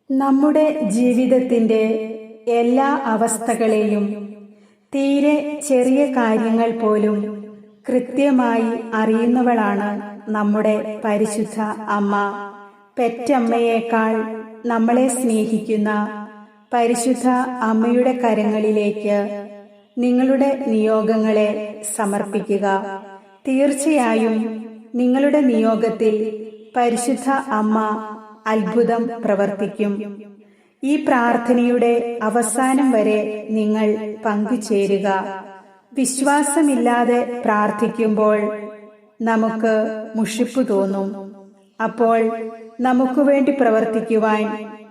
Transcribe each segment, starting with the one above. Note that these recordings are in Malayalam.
നമ്മുടെ ജീവിതത്തിൻ്റെ എല്ലാ അവസ്ഥകളെയും തീരെ ചെറിയ കാര്യങ്ങൾ പോലും കൃത്യമായി അറിയുന്നവളാണ് നമ്മുടെ പരിശുദ്ധ അമ്മ. പെറ്റമ്മയേക്കാൾ നമ്മളെ സ്നേഹിക്കുന്ന പരിശുദ്ധ അമ്മയുടെ കരങ്ങളിലേക്ക് നിങ്ങളുടെ നിയോഗങ്ങളെ സമർപ്പിക്കുക. തീർച്ചയായും നിങ്ങളുടെ നിയോഗത്തിൽ പരിശുദ്ധ അമ്മ അത്ഭുതം പ്രവർത്തിക്കും. ഈ പ്രാർത്ഥനയുടെ അവസാനം വരെ നിങ്ങൾ പങ്കുചേരുക. വിശ്വാസമില്ലാതെ പ്രാർത്ഥിക്കുമ്പോൾ നമുക്ക് മുഷിപ്പ് തോന്നും. അപ്പോൾ നമുക്ക് വേണ്ടി പ്രവർത്തിക്കുവാൻ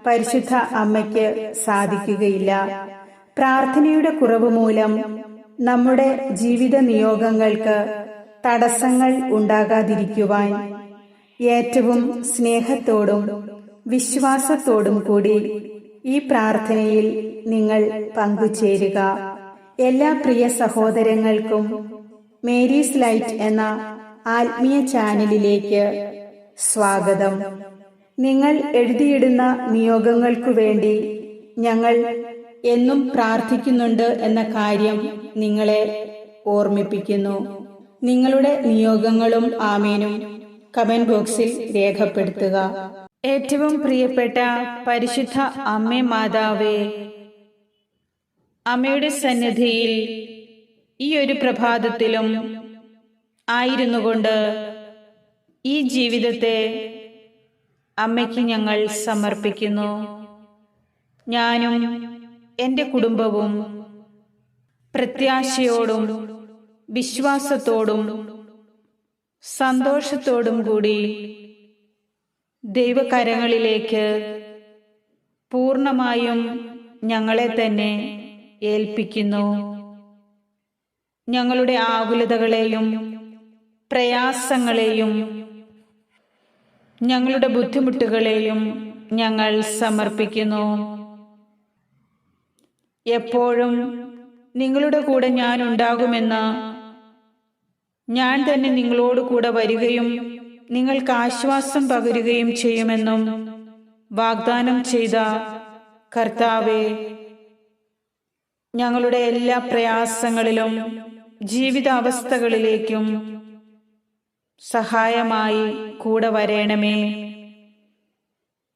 പരിശുദ്ധ അമ്മയ്ക്ക് സാധിക്കുകയില്ല. പ്രാർത്ഥനയുടെ കുറവ് മൂലം നമ്മുടെ ജീവിത നിയോഗങ്ങൾക്ക് തടസ്സങ്ങൾ ഉണ്ടാകാതിരിക്കുവാൻ ഏറ്റവും സ്നേഹത്തോടും വിശ്വാസത്തോടും കൂടി ഈ പ്രാർത്ഥനയിൽ നിങ്ങൾ പങ്കുചേരുക. എല്ലാ പ്രിയ സഹോദരങ്ങൾക്കും മേരീസ് ലൈറ്റ് എന്ന ആത്മീയ ചാനലിലേക്ക് സ്വാഗതം. നിങ്ങൾ എഴുതിയിടുന്ന നിയോഗങ്ങൾക്കു വേണ്ടി ഞങ്ങൾ എന്നും പ്രാർത്ഥിക്കുന്നുണ്ട് എന്ന കാര്യം നിങ്ങളെ ഓർമ്മിപ്പിക്കുന്നു. നിങ്ങളുടെ നിയോഗങ്ങളും ആമേനും കമന്റ് ബോക്സിൽ രേഖപ്പെടുത്തുക. ഏറ്റവും പ്രിയപ്പെട്ട പരിശുദ്ധ അമ്മേ മാതാവേ, അമ്മയുടെ സന്നിധിയിൽ ഈ ഒരു പ്രഭാതത്തിലും ആയിരുന്നു കൊണ്ട് ഈ ജീവിതത്തെ അമ്മയ്ക്ക് ഞങ്ങൾ സമർപ്പിക്കുന്നു. ഞാനും എൻ്റെ കുടുംബവും പ്രത്യാശയോടും വിശ്വാസത്തോടും സന്തോഷത്തോടും കൂടി ദൈവകരങ്ങളിലേക്ക് പൂർണ്ണമായും ഞങ്ങളെ തന്നെ ഏൽപ്പിക്കുന്നു. ഞങ്ങളുടെ ആകുലതകളെയും പ്രയാസങ്ങളെയും ഞങ്ങളുടെ ബുദ്ധിമുട്ടുകളെയും ഞങ്ങൾ സമർപ്പിക്കുന്നു. എപ്പോഴും നിങ്ങളുടെ കൂടെ ഞാൻ ഉണ്ടാകുമെന്ന്, ഞാൻ തന്നെ നിങ്ങളോട് കൂടെ വരികയും നിങ്ങൾക്ക് ആശ്വാസം പകരുകയും ചെയ്യുമെന്നും വാഗ്ദാനം ചെയ്ത കർത്താവേ, ഞങ്ങളുടെ എല്ലാ പ്രയാസങ്ങളിലും ജീവിതാവസ്ഥകളിലേക്കും സഹായമായി കൂടെ വരേണമേ.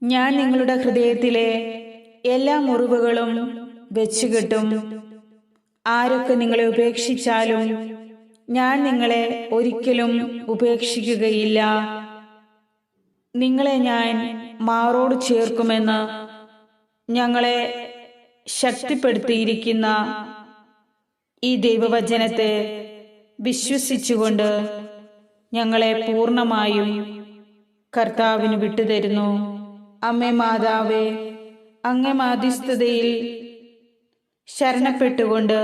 ഞാൻ നിങ്ങളുടെ ഹൃദയത്തിലെ എല്ലാ മുറിവുകളും വെച്ചുകെട്ടും. ആരൊക്കെ നിങ്ങളെ ഉപേക്ഷിച്ചാലും ഞാൻ നിങ്ങളെ ഒരിക്കലും ഉപേക്ഷിക്കുകയില്ല. നിങ്ങളെ ഞാൻ മാറോട് ചേർക്കുമെന്ന് ഞങ്ങളെ ശക്തിപ്പെടുത്തിയിരിക്കുന്ന ഈ ദൈവവചനത്തെ വിശ്വസിച്ചുകൊണ്ട് ഞങ്ങളെ പൂർണ്ണമായും കർത്താവിന് വിട്ടുതരുന്നു. അമ്മേ മാതാവേ, അങ്ങേ മാധ്യസ്ഥതയിൽ ശരണപ്പെട്ടുകൊണ്ട്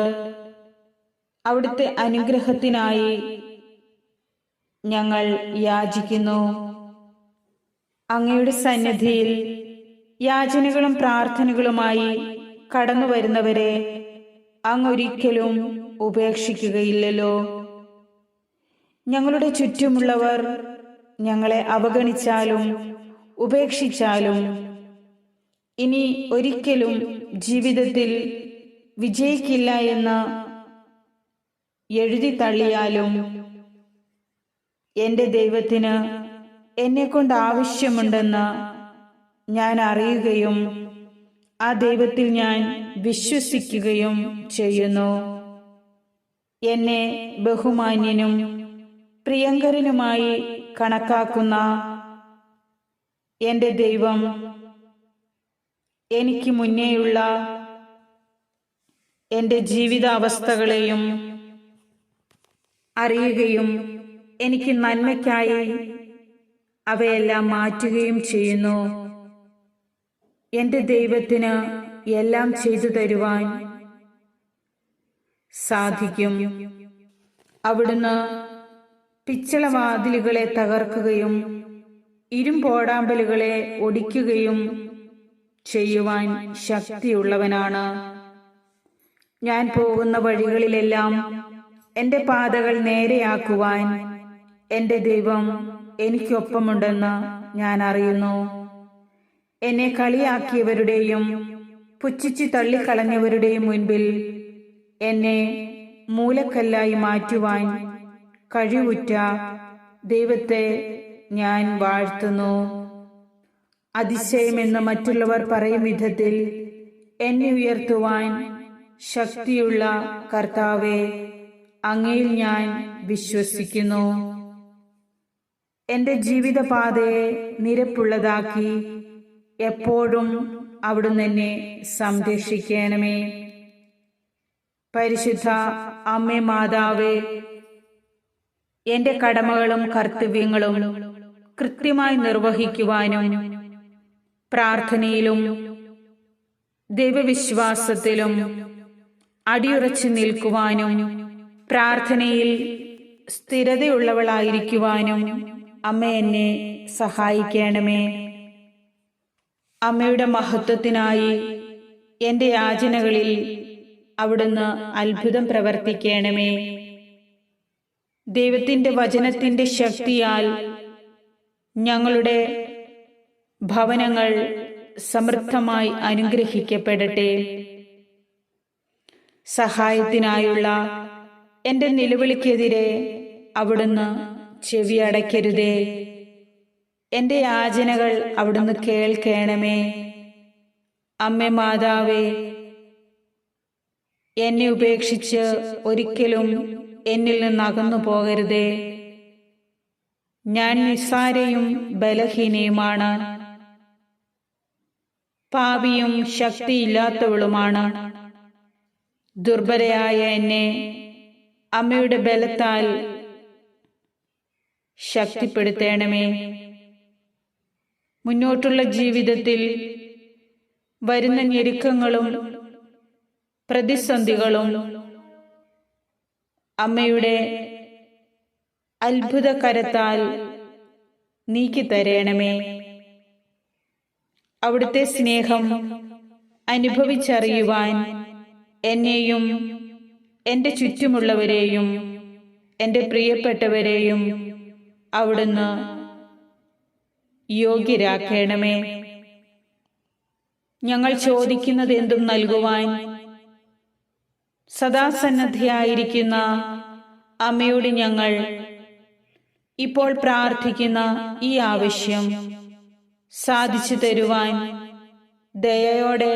അവിടുത്തെ അനുഗ്രഹത്തിനായി ഞങ്ങൾ യാചിക്കുന്നു. അങ്ങയുടെ സന്നിധിയിൽ യാചനകളും പ്രാർത്ഥനകളുമായി കടന്നു വരുന്നവരെ അങ്ങൊരിക്കലും ഉപേക്ഷിക്കുകയില്ലല്ലോ. ഞങ്ങളുടെ ചുറ്റുമുള്ളവർ ഞങ്ങളെ അവഗണിച്ചാലും ഉപേക്ഷിച്ചാലും ഇനി ഒരിക്കലും ജീവിതത്തിൽ വിജയിക്കില്ല എന്ന് എഴുതി തള്ളിയാലും എൻ്റെ ദൈവത്തിന് എന്നെക്കൊണ്ട് ആവശ്യമുണ്ടെന്ന് ഞാൻ അറിയുകയും ആ ദൈവത്തിൽ ഞാൻ വിശ്വസിക്കുകയും ചെയ്യുന്നു. എന്നെ ബഹുമാന്യനും പ്രിയങ്കരനുമായി കണക്കാക്കുന്ന എൻ്റെ ദൈവം എനിക്ക് മുന്നേയുള്ള എൻ്റെ ജീവിതാവസ്ഥകളെയും അറിയുകയും എനിക്ക് നന്മയ്ക്കായി അവയെല്ലാം മാറ്റുകയും ചെയ്യുന്നു. എൻ്റെ ദൈവത്തിന് എല്ലാം ചെയ്തു തരുവാൻ സാധിക്കും. അവിടുന്ന് പിച്ചളവാതിലുകളെ തകർക്കുകയും ഇരുമ്പോടാമ്പലുകളെ ഒടിക്കുകയും ചെയ്യുവാൻ ശക്തിയുള്ളവനാണ്. ഞാൻ പോകുന്ന വഴികളിലെല്ലാം എൻ്റെ പാതകൾ നേരെയാക്കുവാൻ എൻ്റെ ദൈവം എനിക്കൊപ്പമുണ്ടെന്ന് ഞാൻ അറിയുന്നു. എന്നെ കളിയാക്കിയവരുടെയും പുച്ഛിച്ചു തള്ളിക്കളഞ്ഞവരുടെയും മുൻപിൽ എന്നെ മൂലക്കല്ലായി മാറ്റുവാൻ കഴിവുറ്റ ദൈവത്തെ ഞാൻ വാഴ്ത്തുന്നു. അതിശയമെന്ന് മറ്റുള്ളവർ പറയും വിധത്തിൽ എന്നെ ഉയർത്തുവാൻ ശക്തിയുള്ള കർത്താവേ, അങ്ങയിൽ ഞാൻ വിശ്വസിക്കുന്നു. എന്റെ ജീവിതപാതയെ നിരപ്പുള്ളതാക്കി എപ്പോഴും അവിടുന്ന് എന്നെ സംരക്ഷിക്കണമേ. പരിശുദ്ധ അമ്മേ മാതാവേ, എന്റെ കടമകളും കർത്തവ്യങ്ങളും കൃത്യമായി നിർവഹിക്കുവാനും പ്രാർത്ഥനയിലും ദൈവവിശ്വാസത്തിലും അടിയുറച്ചു നിൽക്കുവാനും പ്രാർത്ഥനയിൽ സ്ഥിരതയുള്ളവളായിരിക്കുവാനും അമ്മ എന്നെ സഹായിക്കണമേ. അമ്മയുടെ മഹത്വത്തിനായി എൻ്റെ യാചനകളിൽ അവിടുന്ന് അത്ഭുതം പ്രവർത്തിക്കണമേ. ദൈവത്തിൻ്റെ വചനത്തിൻ്റെ ശക്തിയാൽ ഞങ്ങളുടെ ഭവനങ്ങൾ സമൃദ്ധമായി അനുഗ്രഹിക്കപ്പെടട്ടെ. സഹായത്തിനായുള്ള എൻ്റെ നിലവിളിക്കെതിരെ അവിടുന്ന് ചെവി അടയ്ക്കരുതേ. എൻ്റെ യാചനകൾ അവിടുന്ന് കേൾക്കണമേ. അമ്മേ മാതാവേ, എന്നെ ഉപേക്ഷിച്ച് ഒരിക്കലും എന്നിൽ നിന്ന് അകന്നു പോകരുതേ. ഞാൻ നിസ്സാരയും ബലഹീനയുമാണ്, പാപിയും ശക്തിയില്ലാത്തവളുമാണ്. ദുർബലയായ എന്നെ അമ്മയുടെ ബലത്താൽ ശക്തിപ്പെടുത്തണമേ. മുന്നോട്ടുള്ള ജീവിതത്തിൽ വരുന്ന ഞെരുക്കങ്ങളും പ്രതിസന്ധികളും അമ്മയുടെ അത്ഭുത കരത്താൽ നീക്കിത്തരണമേ. അവിടുത്തെ സ്നേഹം അനുഭവിച്ചറിയുവാൻ എന്നെയും എൻ്റെ ചുറ്റുമുള്ളവരെയും എൻ്റെ പ്രിയപ്പെട്ടവരെയും അവിടുന്ന് യോഗ്യരാക്കണമേ. ഞങ്ങൾ ചോദിക്കുന്നത് എന്തും നൽകുവാൻ സദാസന്നദ്ധയായിരിക്കുന്ന അമ്മയോട് ഞങ്ങൾ ഇപ്പോൾ പ്രാർത്ഥിക്കുന്ന ഈ ആവശ്യം സാധിച്ചു തരുവാൻ ദയയോടെ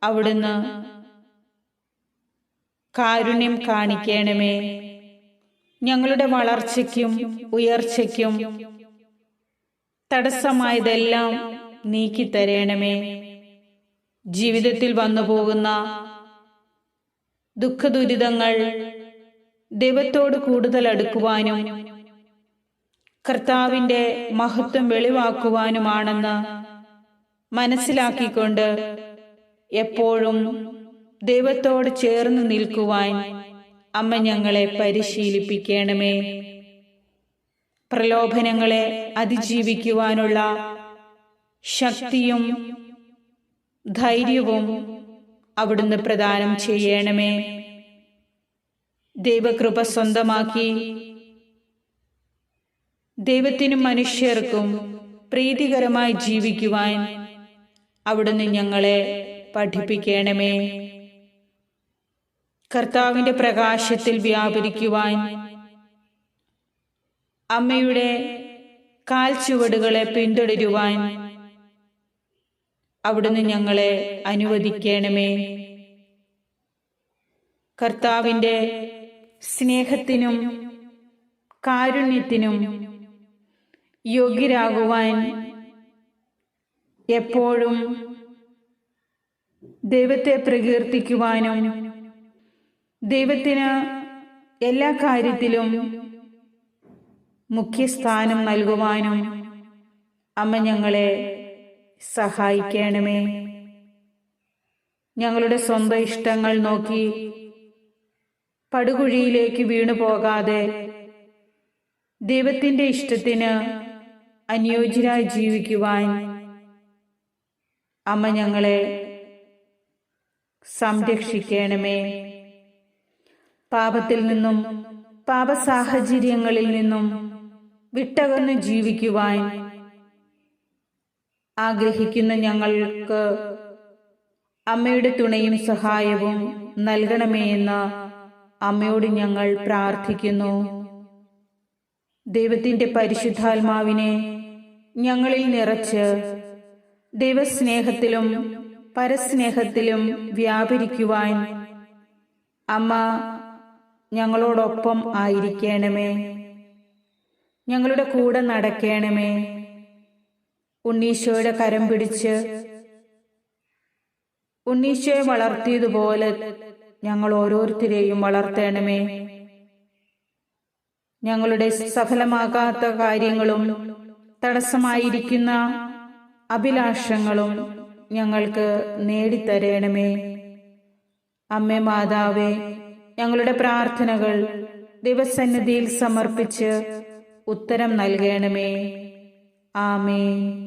അവിടുന്ന് കാരുണ്യം കാണിക്കണമേ. ഞങ്ങളുടെ വളർച്ചയ്ക്കും ഉയർച്ചയ്ക്കും തടസ്സമായതെല്ലാം നീക്കിത്തരണമേ. ജീവിതത്തിൽ വന്നു പോകുന്ന ദുഃഖദുരിതങ്ങൾ ദൈവത്തോട് കൂടുതൽ അടുക്കുവാനും കർത്താവിൻ്റെ മഹത്വം വെളിവാക്കുവാനുമാണെന്ന് മനസ്സിലാക്കിക്കൊണ്ട് എപ്പോഴും ദൈവത്തോട് ചേർന്ന് നിൽക്കുവാൻ അമ്മ ഞങ്ങളെ പരിശീലിപ്പിക്കണമേ. പ്രലോഭനങ്ങളെ അതിജീവിക്കുവാനുള്ള ശക്തിയും ധൈര്യവും അവിടുന്ന് പ്രദാനം ചെയ്യണമേ. ദൈവകൃപ സ്വന്തമാക്കി ദൈവത്തിനും മനുഷ്യർക്കും പ്രീതികരമായി ജീവിക്കുവാൻ അവിടുന്ന് ഞങ്ങളെ പഠിപ്പിക്കണമേ. കർത്താവിൻ്റെ പ്രകാശത്തിൽ വ്യാപരിക്കുവാൻ അമ്മയുടെ കാൽച്ചുവടുകളെ പിന്തുടരുവാൻ അവിടുന്ന് ഞങ്ങളെ അനുവദിക്കണമേ. കർത്താവിൻ്റെ സ്നേഹത്തിനും കാരുണ്യത്തിനും യോഗ്യരാകുവാൻ എപ്പോഴും ദൈവത്തെ പ്രകീർത്തിക്കുവാനും ദൈവത്തിന് എല്ലാ കാര്യത്തിലും മുഖ്യസ്ഥാനം നൽകുവാനും അമ്മ ഞങ്ങളെ സഹായിക്കണമേ. ഞങ്ങളുടെ സ്വന്തം ഇഷ്ടങ്ങൾ നോക്കി പടുകുഴിയിലേക്ക് വീണു പോകാതെ ദൈവത്തിൻ്റെ ഇഷ്ടത്തിന് അനുയോജ്യരായി ജീവിക്കുവാൻ അമ്മ ഞങ്ങളെ സംരക്ഷിക്കണമേ. പാപത്തിൽ നിന്നും പാപസാഹചര്യങ്ങളിൽ നിന്നും വിട്ടകന്നു ജീവിക്കുവാൻ ആഗ്രഹിക്കുന്ന ഞങ്ങൾക്ക് അമ്മയുടെ തുണയും സഹായവും നൽകണമേ എന്ന് അമ്മയോട് ഞങ്ങൾ പ്രാർത്ഥിക്കുന്നു. ദൈവത്തിൻ്റെ പരിശുദ്ധാത്മാവിനെ ഞങ്ങളിൽ നിറച്ച് ദൈവസ്നേഹത്തിലും പരസ്നേഹത്തിലും വ്യാപരിക്കുവാൻ അമ്മ ഞങ്ങളോടൊപ്പം ആയിരിക്കണമേ. ഞങ്ങളുടെ കൂടെ നടക്കണമേ. ഉണ്ണീശോയുടെ കരം പിടിച്ച് ഉണ്ണീശോയെ വളർത്തിയതുപോലെ ഞങ്ങൾ ഓരോരുത്തരെയും വളർത്തണമേ. ഞങ്ങളുടെ സഫലമാകാത്ത കാര്യങ്ങളും തടസ്സമായിരിക്കുന്ന അഭിലാഷങ്ങളും ഞങ്ങൾക്ക് നേടിത്തരണമേ. അമ്മേ മാതാവേ, ഞങ്ങളുടെ പ്രാർത്ഥനകൾ ദൈവസന്നിധിയിൽ സമർപ്പിച്ച് ഉത്തരം നൽകണമേ. ആമേൻ.